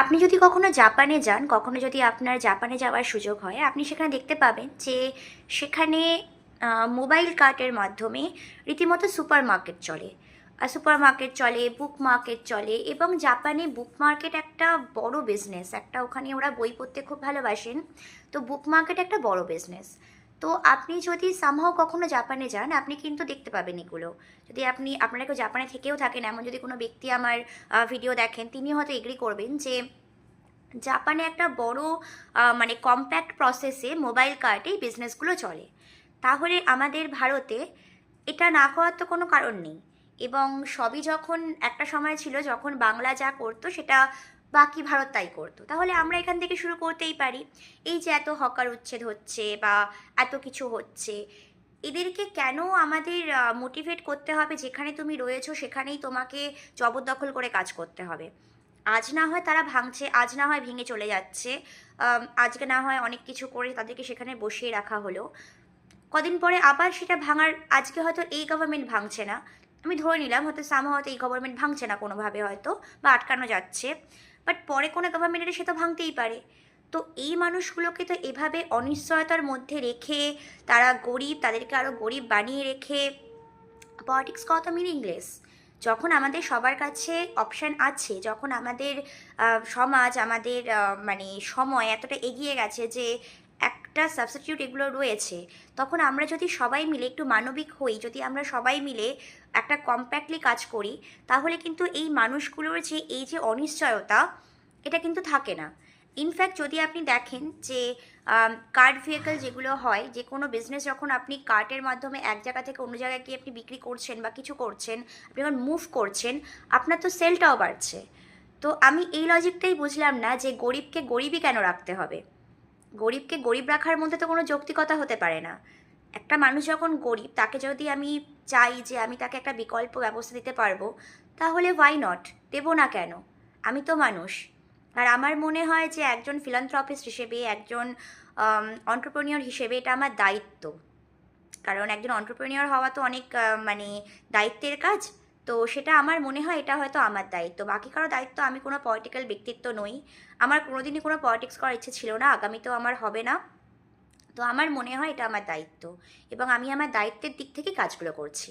আপনি যদি কখনো জাপানে যান, কখনো যদি আপনার জাপানে যাওয়ার সুযোগ হয়, আপনি সেখানে দেখতে পাবেন যে সেখানে মোবাইল কার্টের মাধ্যমে রীতিমতো সুপার মার্কেট চলে। সুপার মার্কেট চলে, বুক মার্কেট চলে, এবং জাপানে বুক মার্কেট একটা বড় বিজনেস। একটা ওখানে ওরা বই পড়তে খুব ভালোবাসেন, তো বুক মার্কেট একটা বড় বিজনেস। তো আপনি যদি সামহাও কখনো জাপানে যান, আপনি কিন্তু দেখতে পাবেন এগুলো। যদি আপনারা কেউ জাপানে থেকেও থাকেন, এমন যদি কোনো ব্যক্তি আমার ভিডিও দেখেন, তিনি হয়তো এগ্রি করবেন যে জাপানে একটা বড় মানে কম্প্যাক্ট প্রসেসে মোবাইল কার্টে এই বিজনেসগুলো চলে। তাহলে আমাদের ভারতে এটা না করার তো কোনো কারণ নেই। এবং সবই যখন একটা সময় ছিল যখন বাংলা যা করতো সেটা বাকি ভারত তাই করতো, তাহলে আমরা এখান থেকে শুরু করতেই পারি। এই যে এত হকার উচ্ছেদ হচ্ছে বা এত কিছু হচ্ছে, এদেরকে কেন আমাদের মোটিভেট করতে হবে যেখানে তুমি রয়েছো সেখানেই তোমাকে জবরদখল করে কাজ করতে হবে? আজ না হয় তারা ভাঙছে, আজ না হয় ভেঙে চলে যাচ্ছে, আজকে না হয় অনেক কিছু করে তাদেরকে সেখানে বসিয়ে রাখা হলো, কদিন পরে আবার সেটা ভাঙার, আজকে হয়তো এই গভর্নমেন্ট ভাঙছে না, আমি ধরে নিলাম হয়তো হয়তো এই গভর্নমেন্ট ভাঙছে না কোনোভাবে হয়তো, বা আটকানো যাচ্ছে, বাট পরে কোনো গভর্নমেন্টের সে তো ভাঙতেই পারে। তো এই মানুষগুলোকে তো এভাবে অনিশ্চয়তার মধ্যে রেখে, তারা গরিব, তাদেরকে আরও গরিব বানিয়ে রেখে পলিটিক্স করা তো মিনিংলেস। যখন আমাদের সবার কাছে অপশান আছে, যখন আমাদের সমাজ, আমাদের মানে সময় এতটা এগিয়ে গেছে যে একটা সাবস্টিটিউট এগুলো রয়েছে, তখন আমরা যদি সবাই মিলে একটু মানবিক হই, যদি আমরা সবাই মিলে একটা কম্প্যাক্টলি কাজ করি, তাহলে কিন্তু এই মানুষগুলোর যে এই যে অনিশ্চয়তা, এটা কিন্তু থাকে না। ইনফ্যাক্ট যদি আপনি দেখেন যে কার্ট ভেহিকল যেগুলো হয়, যে কোনো বিজনেস যখন আপনি কার্টের মাধ্যমে এক জায়গা থেকে অন্য জায়গায় গিয়ে আপনি বিক্রি করছেন বা কিছু করছেন, আপনি যখন মুভ করছেন, আপনার তো সেলটাও বাড়ছে। তো আমি এই লজিকটাই বুঝলাম না যে গরিবকে গরিবই কেন রাখতে হবে। গরিবকে গরিব রাখার মধ্যে তো কোনো যৌক্তিকতা হতে পারে না। একটা মানুষ যখন গরিব, তাকে যদি আমি চাই যে আমি তাকে একটা বিকল্প ব্যবস্থা দিতে পারবো, তাহলে হোয়াই নট, দেবো না কেন? আমি তো মানুষ। আর আমার মনে হয় যে একজন ফিলান্থ্রপিস্ট হিসেবে, একজন অন্টারপ্রেনিয়র হিসেবে এটা আমার দায়িত্ব। কারণ একজন অন্টারপ্রেনিয়র হওয়া তো অনেক মানে দায়িত্বের কাজ। তো সেটা আমার মনে হয় এটা হয়তো আমার দায়িত্ব, বাকি কারো দায়িত্ব। আমি কোনো পলিটিক্যাল ব্যক্তিত্ব নই, আমার কোনোদিনই কোনো পলিটিক্স করার ইচ্ছে ছিল না, আগামীতেও আমার হবে না। তো আমার মনে হয় এটা আমার দায়িত্ব, এবং আমি আমার দায়িত্বের দিক থেকে কাজগুলো করছি।